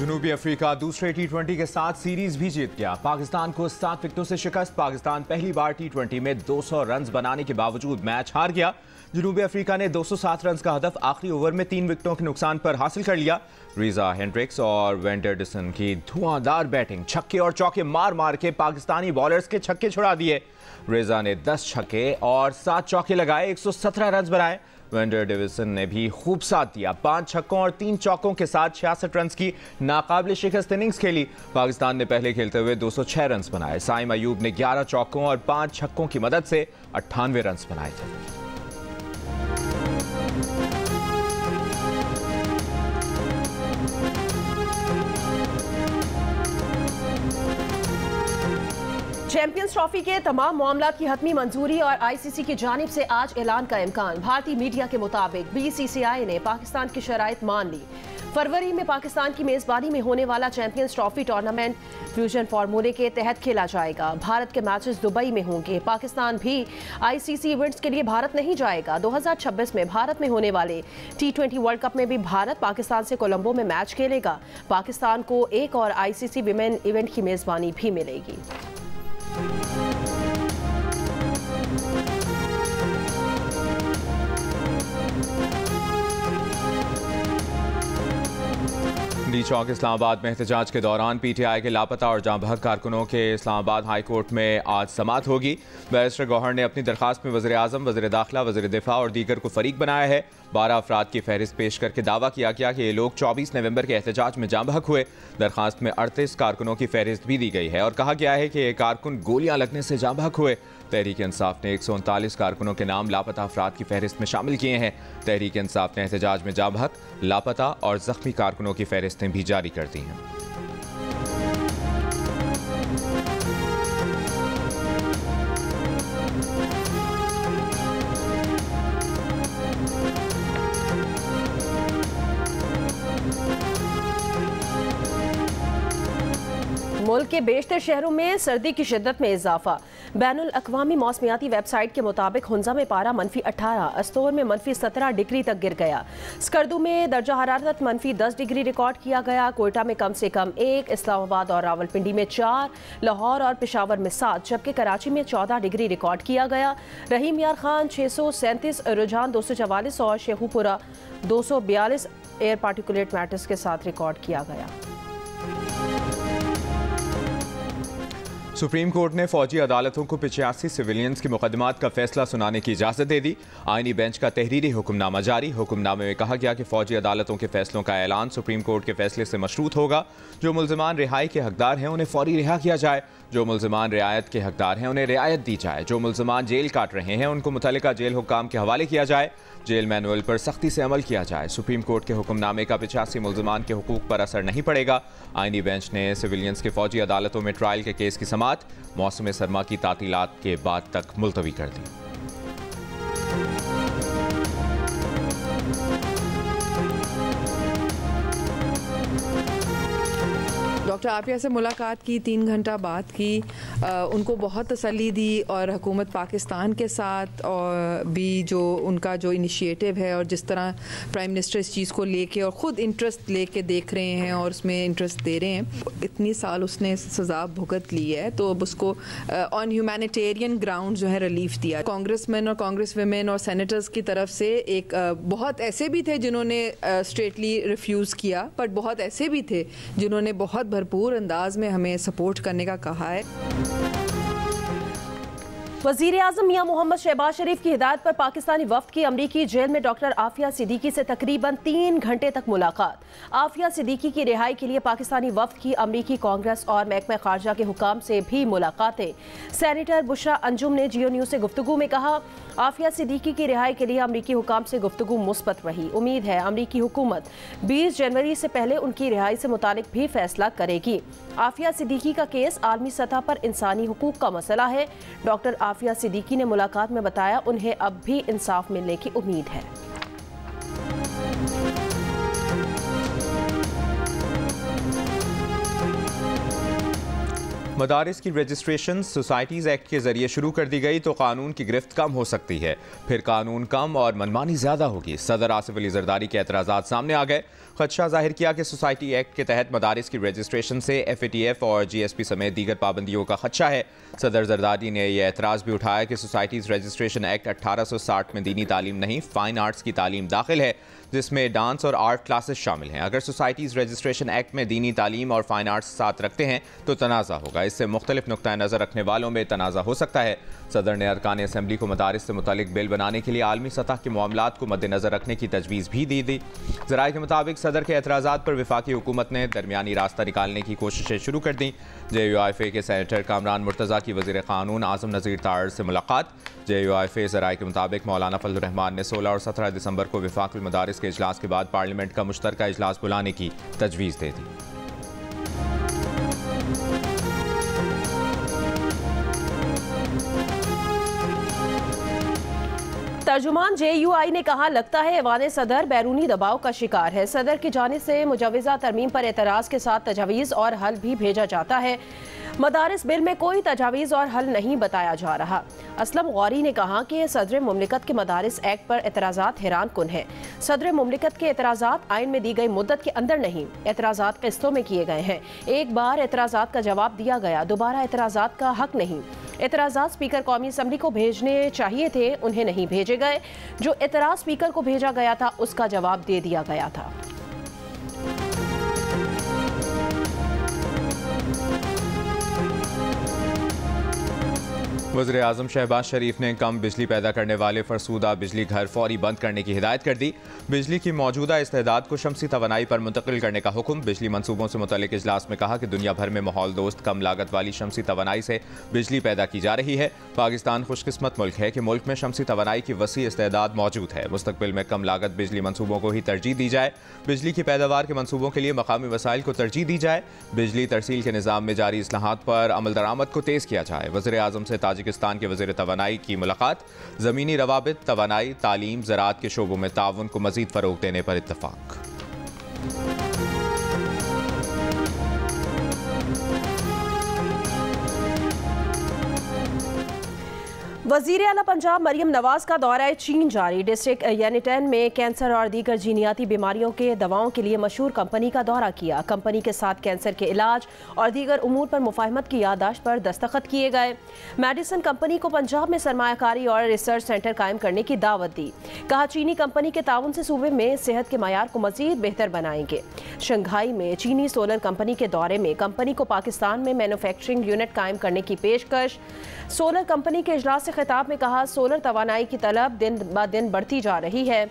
जनूबी अफ्रीका दूसरे टी20 के साथ सीरीज भी जीत गया। पाकिस्तान को 7 विकेटों से शिकस्त। पाकिस्तान पहली बार टी20 में 200 रन बनाने के बावजूद मैच हार गया। जनूबी अफ्रीका ने 207 रन का हदफ आखिरी ओवर में 3 विकेटों के नुकसान पर हासिल कर लिया। रीजा हेंड्रिक्स और वेंडरडिसन की धुआंधार बैटिंग, छक्के और चौके मार मार के पाकिस्तानी बॉलर्स के छक्के छुड़ा दिए। रेजा ने 10 छक्के और 7 चौके लगाए, 117 रन बनाए। वेंडरडिसन ने भी खूब साथ दिया। 5 छक्कों और 3 चौकों के साथ 66 रन की नाकाबिले शिकस्त इनिंग्स खेली। पाकिस्तान ने पहले खेलते हुए 206 रन बनाए। साइम अयूब ने 11 चौकों और 5 छक्कों की मदद से 98 रन बनाए थे। चैंपियंस ट्रॉफी के तमाम मामलात की हतमी मंजूरी और आईसीसी की जानिब से आज ऐलान का इम्कान। भारतीय मीडिया के मुताबिक बीसीसीआई ने पाकिस्तान की शराइत मान ली। फरवरी में पाकिस्तान की मेजबानी में होने वाला चैंपियंस ट्रॉफी टूर्नामेंट फ्यूजन फार्मूले के तहत खेला जाएगा। भारत के मैचेस दुबई में होंगे। पाकिस्तान भी आईसीसी इवेंट्स के लिए भारत नहीं जाएगा। 2026 में भारत में होने वाले टी20 वर्ल्ड कप में भी भारत पाकिस्तान से कोलंबो में मैच खेलेगा। पाकिस्तान को एक और आईसीसी विमेन इवेंट की मेजबानी भी मिलेगी। डी चौक इस्लामाबाद में एहतजाज के दौरान पीटीआई के लापता और जाँ बहक कारकुनों के इस्लामाबाद हाई कोर्ट में आज समाअत होगी। बैरिस्टर गौहर ने अपनी दरखास्त में वज़ीर आज़म, वज़ीर दाखिला, वज़ीर दिफा और दीगर को फरीक बनाया है। 12 अफराद की फहरिस्त पेश करके दावा किया गया कि ये लोग 24 नवंबर के एहतजाज में जाँ बहक हुए। दरखास्त में 38 कारकुनों की फहरिस्त भी दी गई है और कहा गया है कि ये कारकुन गोलियां लगने से जाँ बहक हुए। तहरीक इंसाफ ने 139 कारकुनों के नाम लापता अफराद की फहरिस्त में शामिल किए हैं। तहरीक इंसाफ ने एहतजाज में जाँ बहक, लापता और जख्मी कारकुनों की फहरिस्तें भी जारी कर दी हैं। मुल्क के बेशतर शहरों में सर्दी की शिद्दत में इजाफा। बैनुल अक़वामी मौसमियाती वेबसाइट के मुताबिक हुंजा में पारा -18, अस्तोर में -17 डिग्री तक गिर गया। स्कर्दू में दर्जा हरारत -10 डिग्री रिकॉर्ड किया गया। कोयटा में कम से कम 1, इस्लामाबाद और रावलपिंडी में 4, लाहौर और पेशावर में 7, जबकि कराची में 14 डिग्री रिकॉर्ड किया गया। रहीम यार खान 637, रुझान 244 और शेखुपुरा 242 एयर पार्टिकुलेट मैटर्स के साथ रिकॉर्ड किया गया। सुप्रीम कोर्ट ने फौजी अदालतों को 85 सिविलियंस के मुकदमात का फैसला सुनाने की इजाज़त दे दी। आईनी बेंच का तहरीरी हुक्मनामा जारी। हुक्मनामे में कहा गया कि फौजी अदालतों के फैसलों का ऐलान सुप्रीम कोर्ट के फैसले से मशरूत होगा। जो मुल्ज़िमान रिहाई के हकदार हैं उन्हें फौरी रिहा किया जाए। जो मुल्ज़िमान रियायत के हकदार हैं उन्हें रियायत दी जाए। जो मुल्ज़िमान जेल काट रहे हैं उनको मुतल्लिका जेल हुक्काम के हवाले किया जाए। जेल मैनुअल पर सख्ती से अमल किया जाए। सुप्रीम कोर्ट के हुक्मनामे का 85 मुल्ज़िमान के हुकूक पर असर नहीं पड़ेगा। आईनी बेंच ने सिविलियंस के फौजी अदालतों में ट्रायल के केस की समाअत मौसम सरमा की तातीलात के बाद तक मुलतवी कर दी। डॉक्टर आफिया से मुलाकात की, 3 घंटा बात की, उनको बहुत तसल्ली दी और हुकूमत पाकिस्तान के साथ और भी जो उनका जो इनिशिएटिव है और जिस तरह प्राइम मिनिस्टर इस चीज़ को लेके और ख़ुद इंटरेस्ट लेके देख रहे हैं और उसमें इंटरेस्ट दे रहे हैं। इतनी साल उसने सज़ा भुगत ली है तो अब उसको ऑन ह्यूमैनिटेरियन ग्राउंड जो है रिलीफ दिया। कांग्रेसमैन और कांग्रेस विमेन और सेनेटर्स की तरफ से एक बहुत ऐसे भी थे जिन्होंने स्ट्रेटली रिफ्यूज़ किया, बट बहुत ऐसे भी थे जिन्होंने बहुत भरपूर अंदाज में हमें सपोर्ट करने का कहा है। वज़ीर आज़म मियां मोहम्मद शहबाज शरीफ की हिदायत पर पाकिस्तानी वफ्द की अमरीकी जेल में डॉक्टर आफिया सिद्दीकी से तकरीबन 3 घंटे तक मुलाकात। आफिया सिद्दीकी की रिहाई के लिए पाकिस्तानी वफ्द की अमरीकी कांग्रेस और महकमा खारजा के हुकाम से भी मुलाकातें। सेनेटर बुशरा अंजुम ने जियो न्यूज़ से गुफ्तगू में कहा, आफिया सिद्दीकी की रिहाई के लिए अमरीकी हुकाम से गुफ्तगू मुस्बत रही। उम्मीद है अमरीकी हुकूमत 20 जनवरी से पहले उनकी रिहाई से मुतालिक भी फैसला करेगी। आफिया सिद्दीकी का केस आलमी सतह पर इंसानी हुकूक का मसला है। डॉक्टर आफिया सिद्दीकी ने मुलाकात में बताया उन्हें अब भी इंसाफ मिलने की उम्मीद है। मदारिस की रजिस्ट्रेशन सोसाइटीज़ एक्ट के जरिए शुरू कर दी गई तो कानून की गिरफ्त कम हो सकती है, फिर कानून कम और मनमानी ज़्यादा होगी। सदर आसिफ अली जरदारी के एतराज़ात सामने आ गए। खदशा जाहिर किया कि सोसाइटी एक्ट के तहत मदारिस की रजिस्ट्रेशन से FATF और GSP समेत दीगर पाबंदियों का खदशा है। सदर जरदारी ने यह एतराज़ भी उठाया कि सोसाइटीज़ रजिस्ट्रेशन एक्ट 1860 में दीनी तालीम नहीं, फ़ाइन आर्ट्स की तालीम दाखिल है, जिसमें डांस और आर्ट क्लासेस शामिल हैं। अगर सोसाइटीज़ रजिस्ट्रेशन एक्ट में दीनी तालीम और फ़ाइन आर्ट्स साथ रखते हैं तो तनाज़ा होगा। इससे मुख्तलिफ नुक्ता नज़र रखने वालों में तनाज़ा हो सकता है। सदर ने अरकान असम्बली को मदारिस से मुतालिक बिल बनाने के लिए आलमी सतह के मामलात को मद्देनज़र रखने की तजवीज़ भी दी थी। ज़राए के मुताबिक सदर के एतराज़ात पर वफाकी हुकूमत ने दरमियानी रास्ता निकालने की कोशिशें शुरू कर दी। JUIFA के सेनेटर कामरान मुर्तज़ा की वज़ीर क़ानून आज़म नज़ीर तार से मुलाकात। JUIFA ज़राए के मुताबिक मौलाना फजल रहमान ने 16 और 17 दिसंबर को वफाकुल मदारिस के इजलास के बाद पार्लियामेंट का मुश्तरका इजलास बुलाने की तजवीज़ दे दी। तर्जुमान JUI ने कहा, लगता है ऐवान सदर बैरूनी दबाव का शिकार है। सदर की जानिब से मुजव्वज़ा तरमीम पर एतराज़ के साथ तजावीज़ और हल भी भेजा जाता है। मदारिस बिल में कोई तजावीज़ और हल नहीं बताया जा रहा। असलम गौरी ने कहा कि सदर मुमलिकत के मदारिस एक्ट पर एतराज़ात हैरान कुन है। सदर मुमलिकत के एतराज़ात आइन में दी गई मुद्दत के अंदर नहीं, एतराज़ात किस्तों में किए गए हैं। एक बार एतराज़ात का जवाब दिया गया, दोबारा एतराज़ात का हक नहीं। एतराज़ात स्पीकर कौमी असम्बली को भेजने चाहिए थे, उन्हें नहीं भेजे गए। जो एतराज़ स्पीकर को भेजा गया था उसका जवाब दे दिया गया था। वज़ीर आज़म शहबाज शरीफ ने कम बिजली पैदा करने वाले फरसूदा बिजली घर फौरी बंद करने की हिदायत कर दी। बिजली की मौजूदा इस्तेदाद को शमसी तवानाई पर मुंतकिल करने का हुक्म। बिजली मनसूबों से मुतल्लिक इजलास में कहा कि दुनिया भर में माहौल दोस्त कम लागत वाली शमसी तवानाई से बिजली पैदा की जा रही है। पाकिस्तान खुशकिस्मत मुल्क है कि मुल्क में शमसी तवानाई की वसी इस्तेदाद मौजूद है। मुस्तकबिल में कम लागत बिजली मनसूबों को ही तरजीह दी जाए। बिजली की पैदावार के मनसूबों के लिए मकामी वसाइल को तरजीह दी जाए। बिजली तरसील के निज़ाम में जारी इस्लाहात पर अमल दरामद को तेज़ किया जाए। वज़ीर आज़म से ताजिकिस्तान के वज़ीर तवानाई की मुलाकात। ज़मीनी रवाबित, तवानाई, तालीम, ज़राअत के शोबों में ताउन को मज़ीद फ़रोग़ देने पर इत्तफ़ाक़। वज़ीर आला पंजाब मरियम नवाज का दौरा चीन जारी। डिस्ट्रिक्ट यानिटेन में कैंसर और दीगर जीनियाती बीमारियों के दवाओं के लिए मशहूर कंपनी का दौरा किया। कंपनी के साथ कैंसर के इलाज और दीगर उमूर पर मुफाहमत की याददाश्त पर दस्तखत किए गए। मेडिसन कंपनी को पंजाब में सरमायाकारी और रिसर्च सेंटर कायम करने की दावत दी। कहा, चीनी कंपनी के ताउन से सूबे में सेहत के मयार को मजीद बेहतर बनाएंगे। शंघाई में चीनी सोलर कंपनी के दौरे में कंपनी को पाकिस्तान में मैन्युफैक्चरिंग यूनिट कायम करने की पेशकश। सोलर कंपनी के इजलास से खिताब में कहा, सोलर तवानाई की तलब दिन ब दिन बढ़ती जा रही है।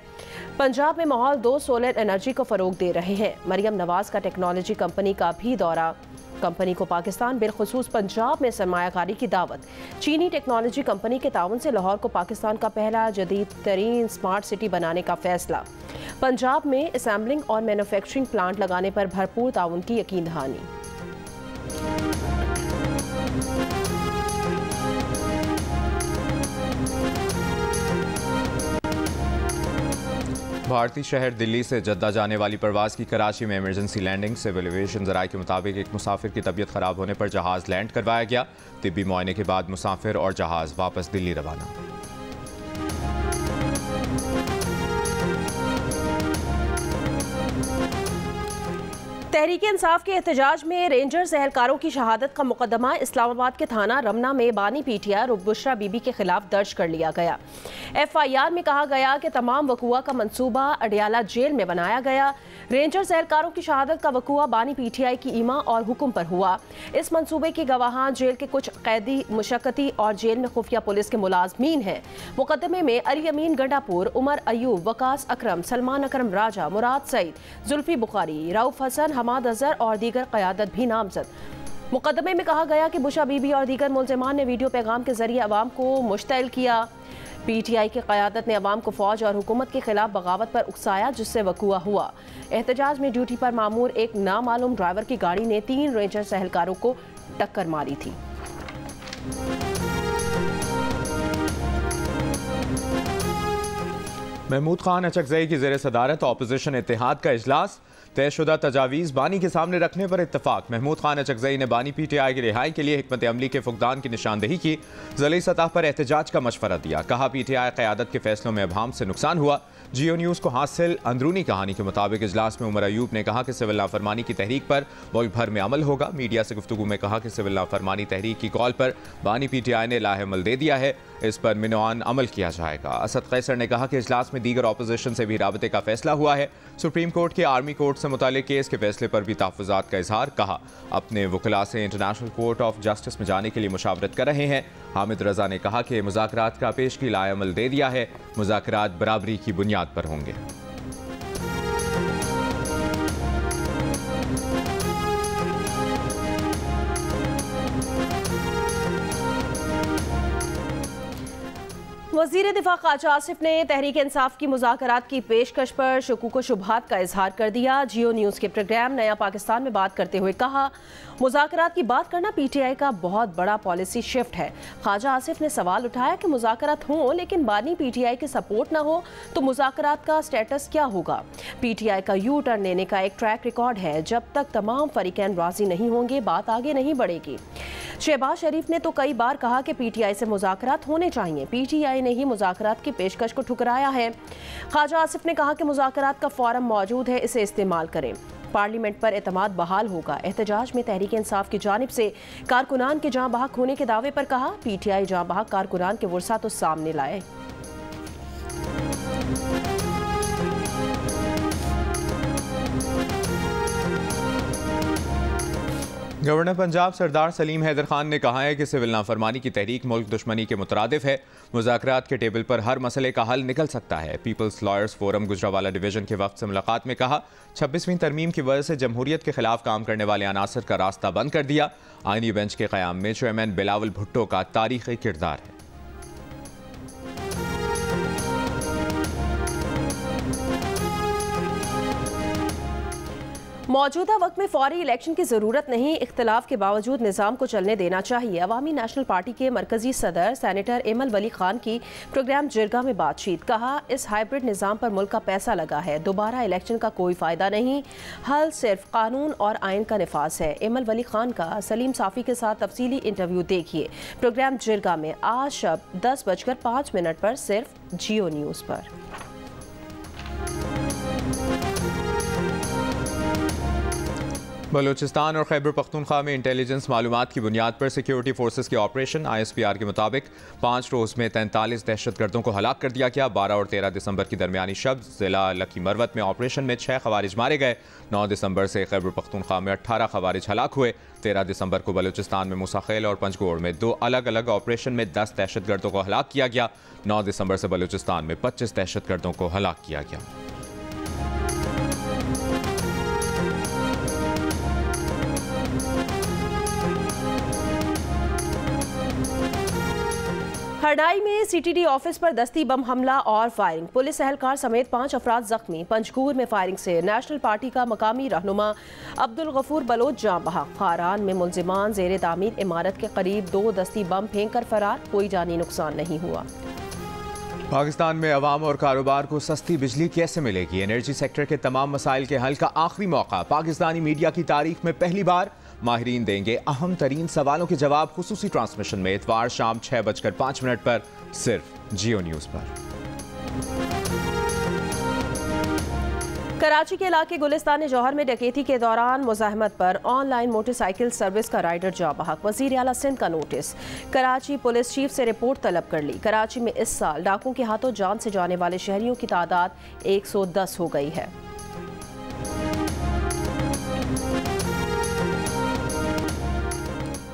पंजाब में माहौल दो सोलर एनर्जी को फरोग दे रहे हैं। मरियम नवाज का टेक्नोलॉजी कंपनी का भी दौरा। कंपनी को पाकिस्तान बिलखुसूस पंजाब में सरमायाकारी की दावत। चीनी टेक्नोलॉजी कंपनी के ताउन से लाहौर को पाकिस्तान का पहला जदीद तरीन स्मार्ट सिटी बनाने का फैसला। पंजाब में असेंबलिंग और मैन्युफैक्चरिंग प्लांट लगाने पर भरपूर ताउन की यकीन दहानी। भारतीय शहर दिल्ली से जद्दा जाने वाली परवाज़ की कराची में इमरजेंसी लैंडिंग। सिविल एविएशन ज़राए के मुताबिक एक मुसाफिर की तबीयत ख़राब होने पर जहाज़ लैंड करवाया गया। तिब्बी मुआयने के बाद मुसाफिर और जहाज़ वापस दिल्ली रवाना। तहरीक इंसाफ के एहतजाज में रेंजर्स एहलकारों की शहादत का मुकदमा इस्लामाबाद के थाना रमना में बानी पीटीआर बुशरा बीबी के खिलाफ दर्ज कर लिया गया। FIR में कहा गया कि तमाम वकुआ का मंसूबा अडियाला जेल में बनाया गया। रेंजर्स एहलकारों की शहादत का वकुआ बानी PTI की ईमा और हुक्म पर हुआ। इस मंसूबे के गवाहां जेल के कुछ कैदी, मुशक्कती और जेल में खुफिया पुलिस के मुलाजमीन हैं। मुकदमे में अली अमीन गंडापुर, उमर अयूब, वकास अकरम, सलमान अकरम राजा, मुराद सईद, जुल्फी बुखारी, रऊफ हसन, हमाद अजहर और दीगर क़यादत भी नामजद। मुकदमे में कहा गया कि बुशरा बीबी और दीगर मुलजिमान ने वीडियो पैगाम के जरिए अवाम को मुश्तइल किया। PTI की क़यादत ने अवाम को फौज और हुकूमत के खिलाफ बगावत पर उकसाया, जिससे वकुआ हुआ। एहतजाज में ड्यूटी पर मामूर एक नामालूम ड्राइवर की गाड़ी ने 3 रेंजर्स एहलकारों को टक्कर मारी थी। महमूद खान अचकजई की ज़ेर सदारत अपोजिशन इत्तेहाद का इजलास। तयशुदा तजावीज़ बानी के सामने रखने पर इत्तफाक। महमूद खान अचकज़ई ने बानी PTI की रिहाई के लिए हिकमत अमली के फुकदान की निशानदेही की। ज़िली सतह पर एहतजाज का मशवरा दिया। कहा PTI क़यादत के फैसलों में अभाम से नुकसान हुआ। जियो न्यूज़ को हासिल अंदरूनी कहानी के मुताबिक इजलास में उमर अयूब ने कहा कि सिविल नाफरमानी की तहरीक पर मुल्क भर में अमल होगा। मीडिया से गुफ्तगू में कहा कि सिविल नाफरमानी तहरीक की कॉल पर बानी PTI ने लाहेमल दे दिया है, इस पर मिनवान अमल किया जाएगा। असद कैसर ने कहा कि इजलास में दीगर अपोजिशन से भी राबते का फैसला हुआ है। सुप्रीम कोर्ट के आर्मी कोर्ट से मुतालिक केस के फैसले पर भी तहफ़्फ़ुज़ात का इजहार। कहा अपने वकला से इंटरनेशनल कोर्ट ऑफ जस्टिस में जाने के लिए मुशावरत कर रहे हैं। हामिद रजा ने कहा कि मुज़ाकरात का पेशगी लाएअमल दे दिया है। मुज़ाकरात बराबरी की बुनियाद पर होंगे। वज़ीर दिफा ख्वाजा आसिफ ने तहरीक इंसाफ की मुज़ाकरात की पेशकश पर शुकूक व शुबहात का इजहार कर दिया। जियो न्यूज़ के प्रोग्राम नया पाकिस्तान में बात करते हुए कहा, मुज़ाकरात की बात करना PTI का बहुत बड़ा पॉलिसी शिफ्ट है। ख्वाजा आसिफ ने सवाल उठाया कि मुज़ाकरात हों लेकिन बानी PTI के सपोर्ट ना हो तो मुज़ाकरात का स्टेटस क्या होगा। PTI का यू टर्न लेने का एक ट्रैक रिकॉर्ड है। जब तक तमाम फरीकैन राज़ी नहीं होंगे बात आगे नहीं बढ़ेगी। शहबाज शरीफ ने तो कई बार कहा कि PTI से मुज़ाकरात होने चाहिए। PTI ने ही मुज़ाकरात की पेशकश को ठुकराया है। ख्वाजा आसिफ ने कहा कि मुज़ाकरात का फोरम मौजूद है, इसे इस्तेमाल करें। पार्लियामेंट पर एतमाद बहाल होगा। एहतजाज में तहरीक इंसाफ की जानिब से कारकुनान के जाँ बहक होने के दावे पर कहा, PTI जाँ बहक कारकुनान के वर्सा तो सामने लाए। गवर्नर पंजाब सरदार सलीम हैदर खान ने कहा है कि सिविल नाफरमानी की तहरीक मुल्क दुश्मनी के मुतरादिफ है। मुज़ाकरात के टेबल पर हर मसले का हल निकल सकता है। People's lawyers forum Gujranwala division के वक्त से मुलाकात में कहा, 26वीं तरमीम की वजह से जमहूरियत के खिलाफ काम करने वाले अनासर का रास्ता बंद कर दिया। आईनी बेंच के क़याम में चेयरमैन बिलावल भुट्टो का तारीख़ी किरदार है। मौजूदा वक्त में फौरी इलेक्शन की ज़रूरत नहीं, इख्तलाफ के बावजूद निज़ाम को चलने देना चाहिए। अवामी नेशनल पार्टी के मरकजी सदर सेनेटर एमल वली खान की प्रोग्राम जिरगा में बातचीत। कहा, इस हाइब्रिड निज़ाम पर मुल्क का पैसा लगा है, दोबारा इलेक्शन का कोई फ़ायदा नहीं, हल सिर्फ कानून और आइन का निफाज है। एमल वली खान का सलीम साफ़ी के साथ तफसीली इंटरव्यू देखिए प्रोग्राम जिरगा में आज शब 10:05 पर सिर्फ जियो न्यूज़ पर। बलूचिस्तान और खैबर पख्तूनख्वा में इंटेलिजेंस मालूमात की बुनियाद पर सिक्योरिटी फोर्सेस के ऑपरेशन। ISPR के मुताबिक 5 रोज़ में 43 दहशतगर्दों को हलाक कर दिया गया। 12 और 13 दिसंबर की दरमियानी शब जिला लकी मरवत में ऑपरेशन में 6 खवारिज मारे गए। 9 दिसंबर से खैबर पख्तूनख्वा में 18 खवारिज हलाक हुए। 13 दिसंबर को बलूचिस्तान में मुसाखेल और पंजगोड़ में 2 अलग अलग ऑपरेशन में 10 दहशतगर्दों को हलाक किया गया। 9 दिसंबर से बलूचिस्तान में 25 दहशतगर्दों को हलाक किया गया। हरनाई में CTD ऑफिस पर दस्ती बम हमला और फायरिंग, पुलिस एहलकार समेत 5 अफराद जख्मी। पंजगूर में फायरिंग से नेशनल पार्टी का मकामी रहनुमा अब्दुल गफूर बलोच जाँ बहक। खारान में मुलजिमान ज़ेर तामीर इमारत के करीब 2 दस्ती बम फेंक कर फरार, कोई जानी नुकसान नहीं हुआ। पाकिस्तान में अवाम और कारोबार को सस्ती बिजली कैसे मिलेगी? एनर्जी सेक्टर के तमाम मसाइल के हल का आखिरी मौका। पाकिस्तानी मीडिया की तारीख में पहली बार माहिरीन देंगे अहम तरीन सवालों के जवाब। खुसूसी ट्रांसमिशन में इतवार शाम 6:05 पर सिर्फ जियो न्यूज़ पर। कराची के इलाके गुलिस्तान जौहर में डकैती के दौरान मुज़ाहमत पर ऑनलाइन मोटरसाइकिल सर्विस का राइडर जाँ बहक। वज़ीर आला सिंध का नोटिस, कराची पुलिस चीफ से रिपोर्ट तलब कर ली। कराची में इस साल डाकुओं के हाथों जान से जाने वाले शहरियों की तादाद 110 हो गई है।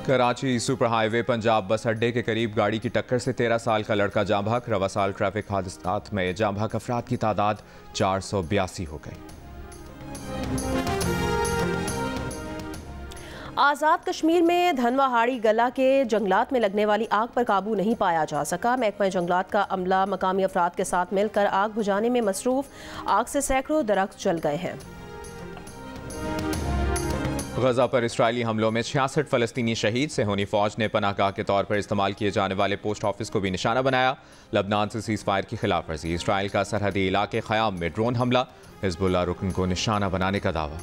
कराची सुपर हाईवे पंजाब बस अड्डे के करीब गाड़ी की टक्कर से 13 साल का लड़का जाँ बहक। रवा साल ट्रैफिक हादसात में जाँ बहक अफराद की तादाद 482 हो गई। आज़ाद कश्मीर में धनवाहाड़ी गला के जंगलात में लगने वाली आग पर काबू नहीं पाया जा सका। महकमा जंगलात का अमला मकामी अफराद के साथ मिलकर आग बुझाने में मसरूफ। आग से सैकड़ों दरख्त जल गए हैं। गजा पर इस्राएली हमलों में 66 फलस्तीनी शहीद। सेहोनी फौज ने पनाहगाह के तौर पर इस्तेमाल किए जाने वाले पोस्ट ऑफिस को भी निशाना बनाया। लबनान से सीज फायर की खिलाफ वर्जी। इस्राएल का सरहदी इलाके ख़याम में ड्रोन हमला। हिजबुल्लाह रुकन को निशाना बनाने का दावा।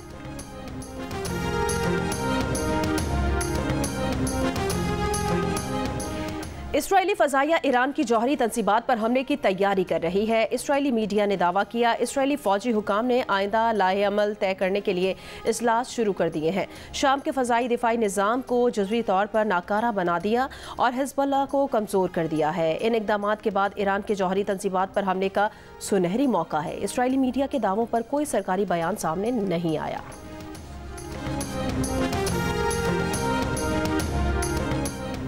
इस्राएली फ़ज़ाइया ईरान की जौहरी तंसीबात पर हमले की तैयारी कर रही है। इस्राएली मीडिया ने दावा किया इस्राएली फ़ौजी हुकाम ने आइंदा लाहे अमल तय करने के लिए इजलास शुरू कर दिए हैं। शाम के फ़ज़ाई दिफाई निज़ाम को जज़वी तौर पर नाकारा बना दिया और हिजबुल्लाह को कमज़ोर कर दिया है। इन इक़दामात के बाद ईरान के जौहरी तंसीबात पर हमले का सुनहरी मौका है। इस्राएली मीडिया के दावों पर कोई सरकारी बयान सामने नहीं आया।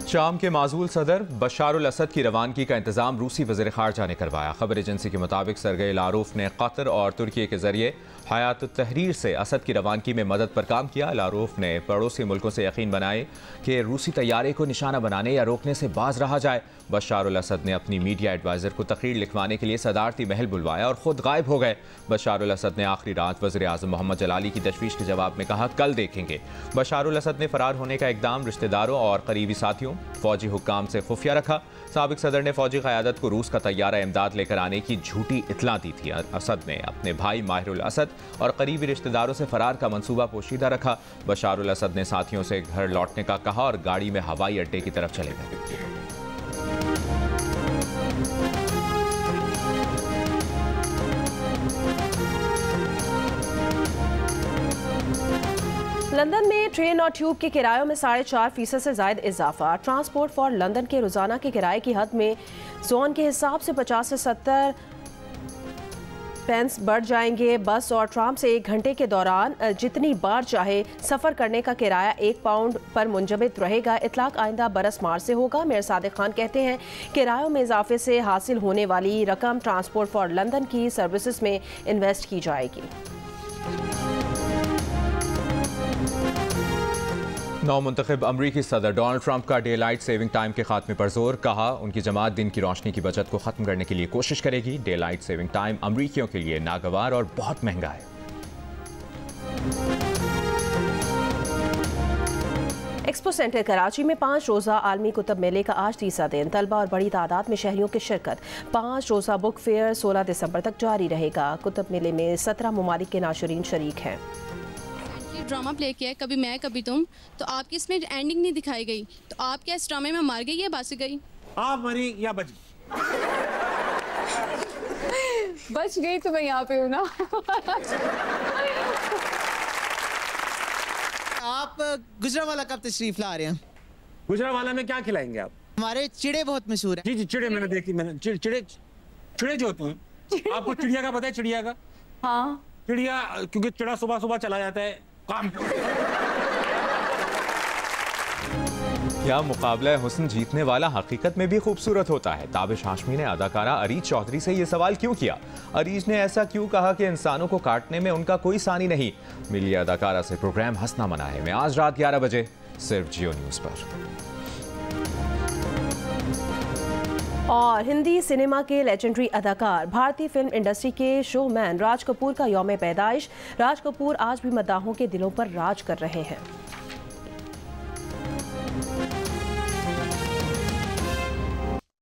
शाम के माजूल सदर बशार अल असद की रवानगी का इंतजाम रूसी वज़ीर ख़ारजा ने करवाया। खबर एजेंसी के मुताबिक सरगई लारूफ ने कतर और तुर्की के जरिए हयात तहरीर से असद की रवानगी में मदद पर काम किया। लारूफ ने पड़ोसी मुल्कों से यकीन बनाए कि रूसी तैयारे को निशाना बनाने या रोकने से बाज रहा जाए। बशार अल असद ने अपनी मीडिया एडवाइज़र को तकरीर लिखवाने के लिए सदारती महल बुलवाया और खुद गायब हो गए। बशार अल असद ने आखिरी रात वज़ीर आज़म मोहम्मद जलाली की तशवीश के जवाब में कहा, कल देखेंगे। बशार अल असद ने फरार होने का इकदाम रिश्तेदारों और करीबी साथियों, फौजी हुक्काम से खुफिया रखा। साबिक सदर ने फौजी क़यादत को रूस का तैयारा इमदाद लेकर आने की झूठी इत्तला दी थी। असद ने अपने भाई माहिरुल असद और करीबी रिश्तेदारों से फरार का मंसूबा पोशीदा रखा। बशार अल असद ने साथियों से घर लौटने का कहा और गाड़ी में हवाई अड्डे की तरफ चले गए। लंदन में ट्रेन और ट्यूब के किरायों में 4.5% से ज़ायद इजाफा। ट्रांसपोर्ट फॉर लंदन के रोज़ाना के किराए की हद में जोन के हिसाब से 50 से 70 पेंस बढ़ जाएंगे। बस और ट्राम से 1 घंटे के दौरान जितनी बार चाहे सफ़र करने का किराया 1 पाउंड पर मुंजमद रहेगा। इतलाक आइंदा बरस मार्च से होगा। मेयर सादिक खान कहते हैं किरायों में इजाफे से हासिल होने वाली रकम ट्रांसपोर्ट फॉर लंदन की सर्विसेज में इन्वेस्ट की जाएगी। नौमुंतखब अमरीकी सदर डोनाल्ड ट्रंप का डे लाइट सेविंग टाइम के खात्मे पर जोर। कहा उनकी जमात दिन की रोशनी की बचत को ख़त्म करने के लिए कोशिश करेगी। डे लाइट सेविंग टाइम अमरीकियों के लिए नागवार और बहुत महंगा है। एक्सपो सेंटर कराची में 5 रोज़ा आलमी कुतुब मेले का आज तीसरा दिन। तलबा और बड़ी तादाद में शहरियों की शिरकत। 5 रोज़ा बुक फेयर 16 दिसंबर तक जारी रहेगा। कुतुब मेले में 17 ममालिक के नाशरीन शरीक हैं। ड्रामा प्ले किया है, कभी मैं कभी तुम, तो आपकी इसमें एंडिंग नहीं दिखाई गई, तो आप क्या इस ड्रामे में मर गई या बच गई? आप मरी या बच गई? बच गई तो मैं यहाँ पे हूँ ना। आप गुजरावाला कब तशरीफ ला रहे हैं? गुजरावाला में क्या खिलाएंगे आप? हमारे चिड़े बहुत मशहूर है। जी जी, चिड़े मैंने देखी, मैंने चिड़े जो होते हैं। आपको चिड़िया का पता है? चिड़िया का? हाँ, चिड़िया, क्योंकि चिड़ा सुबह सुबह चला जाता है काम। क्या मुकाबला हुस्न जीतने वाला हकीकत में भी खूबसूरत होता है? ताबिश हाशमी ने अदाकारा अरीज चौधरी से ये सवाल क्यों किया? अरीज ने ऐसा क्यों कहा कि इंसानों को काटने में उनका कोई सानी नहीं? मिली अदाकारा से प्रोग्राम हंसना मना है में आज रात 11 बजे सिर्फ जियो न्यूज़ पर। और हिंदी सिनेमा के लेजेंडरी अदाकार, भारतीय फिल्म इंडस्ट्री के शोमैन राज कपूर का यौम पैदाइश। राज कपूर आज भी मद्दाहों के दिलों पर राज कर रहे हैं।